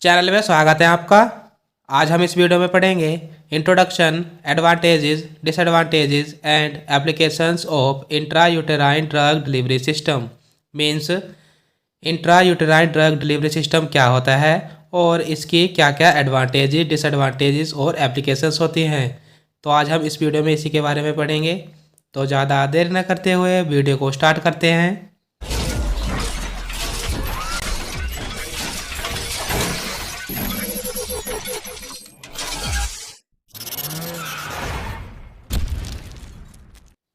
Channel में स्वागत है आपका। आज हम इस वीडियो में पढ़ेंगे introduction, advantages, disadvantages and applications of intrauterine drug delivery system. Means intrauterine drug delivery system क्या होता है और इसकी क्या क्या एडवांटेजेस, डिसएडवांटेजेस और एप्लीकेशंस होती हैं। तो आज हम इस वीडियो में इसी के बारे में पढ़ेंगे। तो ज़्यादा देर न करते हुए वीडियो को स्टार्ट करते हैं।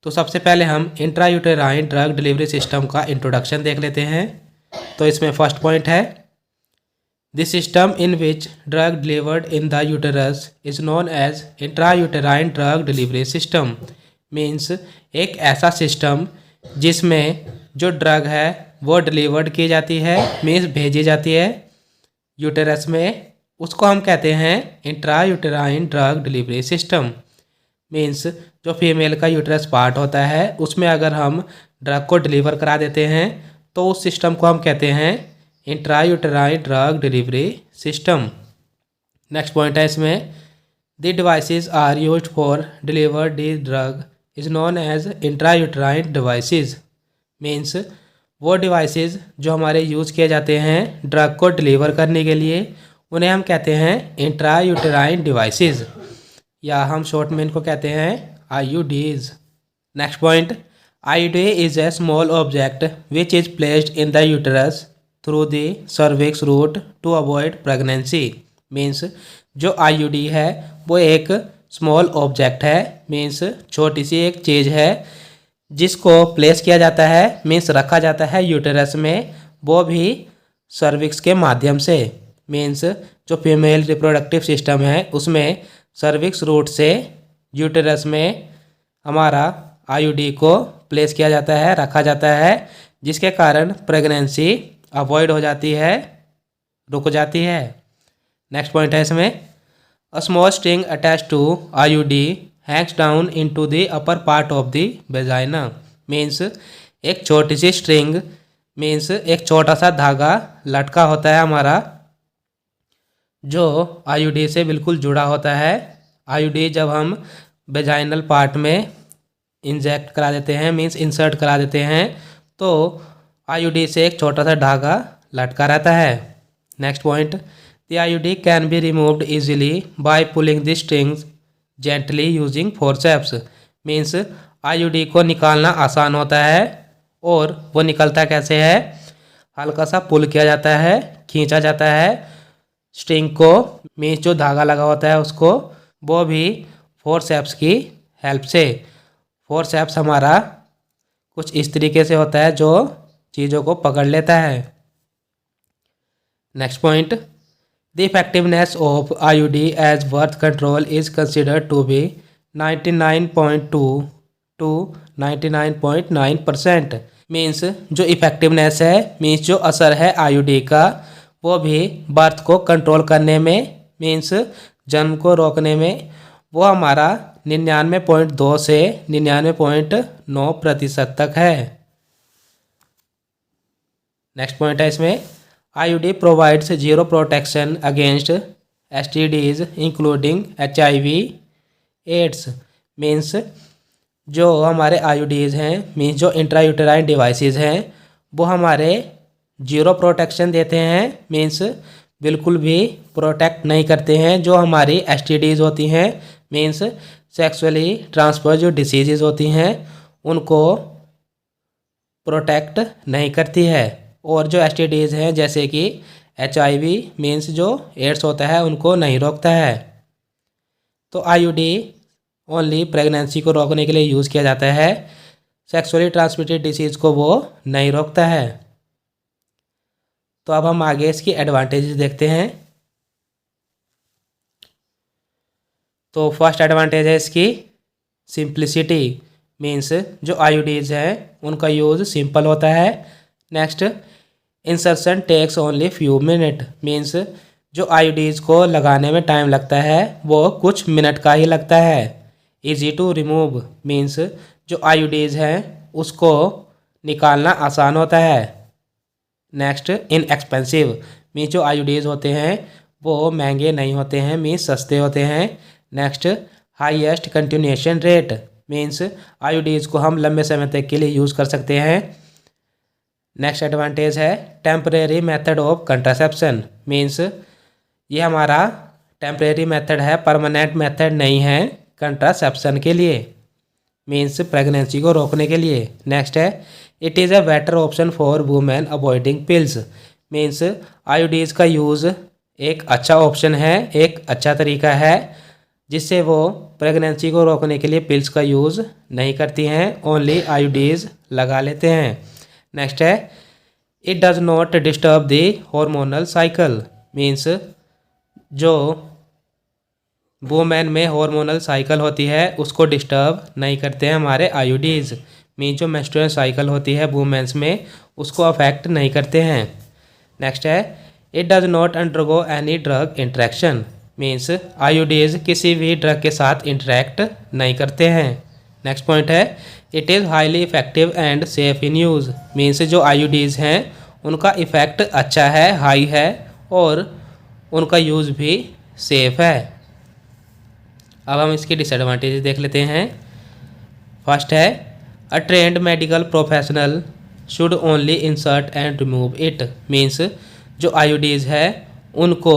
तो सबसे पहले हम इंट्रायूटेराइन ड्रग डिलीवरी सिस्टम का इंट्रोडक्शन देख लेते हैं। तो इसमें फर्स्ट पॉइंट है, this system in which drug delivered in the uterus is known as intrauterine drug delivery system. Means एक ऐसा सिस्टम जिसमें जो ड्रग है वो डिलीवर्ड की जाती है, मीन्स भेजी जाती है यूटेरस में, उसको हम कहते हैं intrauterine drug delivery system. Means जो फीमेल का यूट्रस पार्ट होता है उसमें अगर हम ड्रग को डिलीवर करा देते हैं तो उस सिस्टम को हम कहते हैं intrauterine drug delivery system. Next point है इसमें, the devices are used for deliver the drug is known as intrauterine devices. Means वो डिवाइसेस जो हमारे यूज़ किए जाते हैं ड्रग को डिलीवर करने के लिए उन्हें हम कहते हैं इंट्रायूटेराइन डिवाइसेस, या हम शॉर्ट में इनको कहते हैं IUDs। Next point, IUD is a small object which is placed in the uterus through the cervix route to avoid pregnancy. Means जो IUD है वो एक स्मॉल ऑब्जेक्ट है, मीन्स छोटी सी एक चीज़ है जिसको प्लेस किया जाता है, मीन्स रखा जाता है यूटरस में, वो भी सर्विक्स के माध्यम से। मीन्स जो फीमेल रिप्रोडक्टिव सिस्टम है उसमें सर्विक्स रूट से यूटेरस में हमारा IUD को प्लेस किया जाता है, रखा जाता है, जिसके कारण प्रेगनेंसी अवॉइड हो जाती है, रुक जाती है। नेक्स्ट पॉइंट है इसमें, a small string attach to IUD hangs down into the upper part of the vagina. Means एक छोटी सी स्ट्रिंग, मीन्स एक छोटा सा धागा लटका होता है हमारा जो IUD से बिल्कुल जुड़ा होता है। IUD जब हम वेजाइनल पार्ट में इंजेक्ट करा देते हैं, मीन्स इंसर्ट करा देते हैं, तो IUD से एक छोटा सा धागा लटका रहता है। Next point, the IUD can be removed easily by pulling the strings gently using forceps. Means IUD को निकालना आसान होता है, और वो निकलता कैसे है, हल्का सा पुल किया जाता है, खींचा जाता है स्ट्रिंग को, मीन्स जो धागा लगा होता है उसको, वो भी फोर्सेप्स की हेल्प से। फोर्सेप्स हमारा कुछ इस तरीके से होता है जो चीज़ों को पकड़ लेता है। Next point, the effectiveness of IUD as birth control is considered to be 99.2 to 99.9%। Means जो इफेक्टिवनेस है, मीन्स जो असर है IUD का, वो भी बर्थ को कंट्रोल करने में, मीन्स जन्म को रोकने में, वो हमारा 99.2 से 99.9% तक है। नेक्स्ट पॉइंट है इसमें, IUD provides zero protection against STDs including HIV AIDS. Means जो हमारे IUDs हैं, मीन्स जो इंट्रायूटेराइन डिवाइसेस हैं, वो हमारे जीरो प्रोटेक्शन देते हैं, मीन्स बिल्कुल भी प्रोटेक्ट नहीं करते हैं जो हमारी STDs होती हैं, मीन्स सेक्सुअली ट्रांसफर जो डिसीज़ होती हैं उनको प्रोटेक्ट नहीं करती है। और जो STDs हैं जैसे कि HIV मीन्स जो एड्स होता है उनको नहीं रोकता है। तो IUD ओनली प्रेगनेंसी को रोकने के लिए यूज़ किया जाता है, सेक्सुअली ट्रांसमिटेड डिसीज़ को वो नहीं रोकता है। तो अब हम आगे इसकी एडवांटेजेस देखते हैं। तो फर्स्ट एडवांटेज है इसकी सिंप्लिसिटी। मीन्स जो IUDs हैं उनका यूज़ सिंपल होता है। Next, insertion takes only few minute. Means जो IUDs को लगाने में टाइम लगता है वो कुछ मिनट का ही लगता है। Easy to remove. मीन्स जो IUDs हैं उसको निकालना आसान होता है। नेक्स्ट, इनएक्सपेंसिव मीन्स जो आईयूडीज होते हैं वो महंगे नहीं होते हैं, मीन्स सस्ते होते हैं। Next, highest continuation rate, means IUDs को हम लंबे समय तक के लिए यूज़ कर सकते हैं। नेक्स्ट एडवांटेज है temporary method of contraception, means ये हमारा टेम्परेरी मेथड है, परमानेंट मेथड नहीं है कंट्रासेप्शन के लिए, मीन्स प्रेगनेंसी को रोकने के लिए। नेक्स्ट है it is a better option for women avoiding pills, means IUDs का यूज़ एक अच्छा ऑप्शन है, एक अच्छा तरीका है जिससे वो प्रेगनेंसी को रोकने के लिए पिल्स का यूज़ नहीं करती हैं, ओनली आईयूडीज लगा लेते हैं। नेक्स्ट है it does not disturb the hormonal cycle, means जो वुमेन में हार्मोनल साइकिल होती है उसको डिस्टर्ब नहीं करते हैं हमारे आईयूडीज, मीन्स जो मेंस्ट्रुअल साइकिल होती है वुमेन्स में उसको अफेक्ट नहीं करते हैं। नेक्स्ट है it does not undergo any drug interaction, means IUDs किसी भी ड्रग के साथ इंटरेक्ट नहीं करते हैं। नेक्स्ट पॉइंट है it is highly effective and safe in use, means जो आईयूडीज हैं उनका इफ़ेक्ट अच्छा है, हाई है और उनका यूज़ भी सेफ है। अब हम इसकी डिसएडवांटेज देख लेते हैं। फर्स्ट है a trained medical professional should only insert and remove it, means जो आईयूडीज है उनको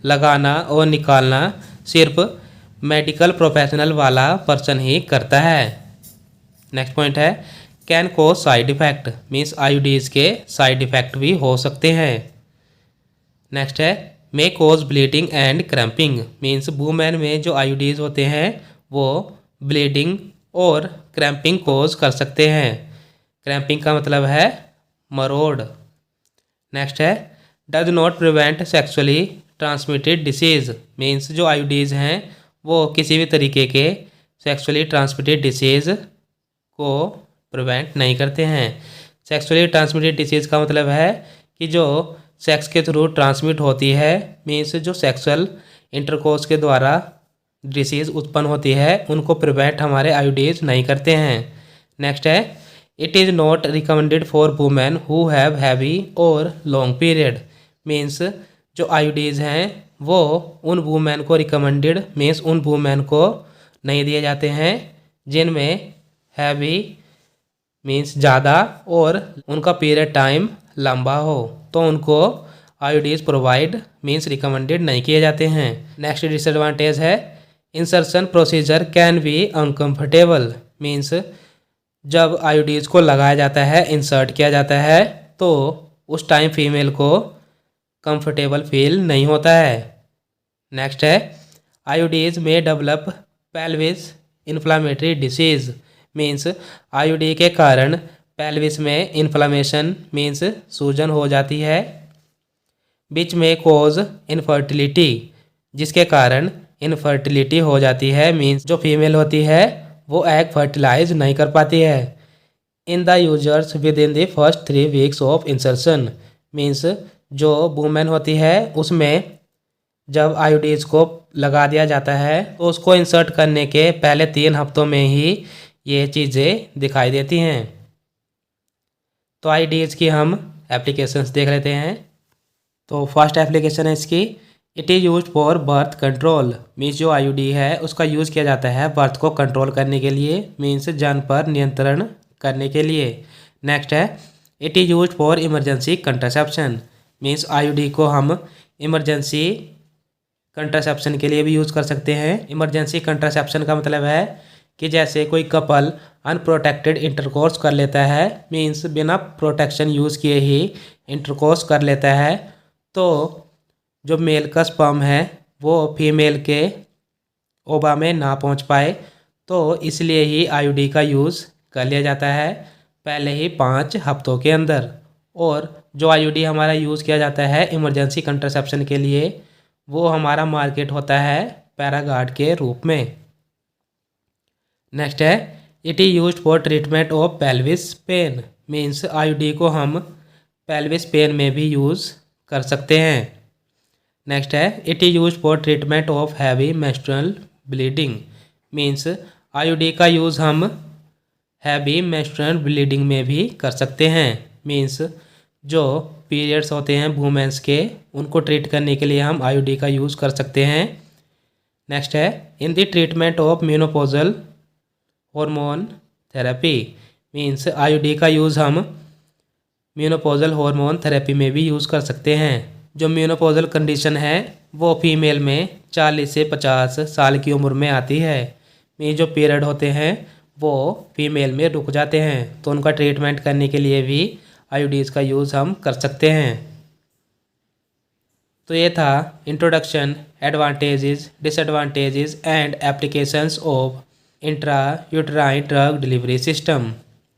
लगाना और निकालना सिर्फ मेडिकल प्रोफेशनल वाला पर्सन ही करता है। नेक्स्ट पॉइंट है can cause side effect, means IUDs के साइड इफ़ेक्ट भी हो सकते हैं। नेक्स्ट है may cause bleeding and cramping, means women में जो आईयूडीज होते हैं वो ब्लीडिंग और क्रैम्पिंग कोज कर सकते हैं। क्रैम्पिंग का मतलब है मरोड़। नेक्स्ट है does not prevent sexually transmitted disease, means जो आईयूडीज हैं वो किसी भी तरीके के सेक्सुअली ट्रांसमिटेड डिसीज़ को प्रिवेंट नहीं करते हैं। सेक्सुअली ट्रांसमिटेड डिसीज़ का मतलब है कि जो सेक्स के थ्रू ट्रांसमिट होती है, मीन्स जो सेक्सुअल इंटरकोर्स के द्वारा डिसीज़ उत्पन्न होती है उनको प्रिवेंट हमारे आईयूडीज नहीं करते हैं। नेक्स्ट है it is not recommended for women who have heavy और लॉन्ग पीरियड, मीन्स जो आईयूडीज हैं वो उन वुमेन को रिकमेंडेड, मीन्स उन वुमेन को नहीं दिए जाते हैं जिनमें हैवी मीन्स ज़्यादा और उनका पीरियड टाइम लंबा हो, तो उनको आईयूडीज प्रोवाइड मीन्स रिकमेंडेड नहीं किए जाते हैं। नेक्स्ट डिसएडवांटेज है insertion procedure can be uncomfortable, means जब आईयूडीज को लगाया जाता है, इंसर्ट किया जाता है, तो उस टाइम फीमेल को कंफर्टेबल फील नहीं होता है। नेक्स्ट है आईयूडीज में develop pelvis inflammatory disease, means IUD के कारण पेल्विस में इन्फ्लामेशन मीन्स सूजन हो जाती है, बीच में कोज इनफर्टिलिटी, जिसके कारण इनफर्टिलिटी हो जाती है, मीन्स जो फीमेल होती है वो एग फर्टिलाइज नहीं कर पाती है। In the users with in the first 3 weeks of insertion, means जो वुमेन होती है उसमें जब आईयूडीज को लगा दिया जाता है तो उसको इंसर्ट करने के पहले 3 हफ्तों में ही ये चीज़ें दिखाई देती हैं। तो आईयूडीज की हम एप्लीकेशंस देख लेते हैं। तो फर्स्ट एप्लीकेशन है इसकी it is use for birth control, means जो आईयूडी है उसका यूज़ किया जाता है बर्थ को कंट्रोल करने के लिए, मीन्स जन्म पर नियंत्रण करने के लिए। नेक्स्ट है it is use for emergency contraception, means IUD को हम इमरजेंसी कंट्रासेप्शन के लिए भी यूज़ कर सकते हैं। इमरजेंसी कंट्रासेप्शन का मतलब है कि जैसे कोई कपल अनप्रोटेक्टेड इंटरकोर्स कर लेता है, मीन्स बिना प्रोटेक्शन यूज़ किए ही इंटरकोर्स कर लेता है, तो जो मेल का स्पर्म है वो फीमेल के ओवा में ना पहुंच पाए, तो इसलिए ही आईयूडी का यूज़ कर लिया जाता है पहले ही 5 हफ्तों के अंदर। और जो आईयूडी हमारा यूज़ किया जाता है इमरजेंसी कंट्रासेप्शन के लिए वो हमारा मार्केट होता है पैरागार्ड के रूप में। नेक्स्ट है it is use for treatment of pelvis pain, means IUD को हम पेल्विस पेन में भी यूज़ कर सकते हैं। नेक्स्ट है it is use for treatment of heavy menstrual bleeding, means IUD का यूज़ हम हैवी मेंस्ट्रुअल ब्लीडिंग में भी कर सकते हैं, मीन्स जो पीरियड्स होते हैं वुमेन्स के, उनको ट्रीट करने के लिए हम आईयूडी का यूज़ कर सकते हैं। नेक्स्ट है in the treatment of menopausal hormone therapy, means IUD का यूज़ हम मेनोपॉजल हार्मोन थेरेपी में भी यूज़ कर सकते हैं। जो मेनोपॉजल कंडीशन है वो फीमेल में 40 से 50 साल की उम्र में आती है। में जो पीरियड होते हैं वो फीमेल में रुक जाते हैं, तो उनका ट्रीटमेंट करने के लिए भी आईयूडीज़ का यूज़ हम कर सकते हैं। तो ये था introduction, advantages, disadvantages and applications of intra uterine drug delivery system.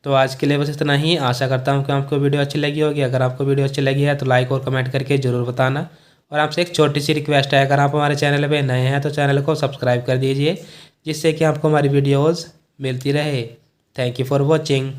तो आज के लिए बस इतना ही। आशा करता हूँ कि आपको वीडियो अच्छी लगी होगी। अगर आपको वीडियो अच्छी लगी है तो लाइक और कमेंट करके ज़रूर बताना। और आपसे एक छोटी सी रिक्वेस्ट है, अगर आप हमारे चैनल पे नए हैं तो चैनल को सब्सक्राइब कर दीजिए, जिससे कि आपको हमारी वीडियोज़ मिलती रहे। Thank you for watching.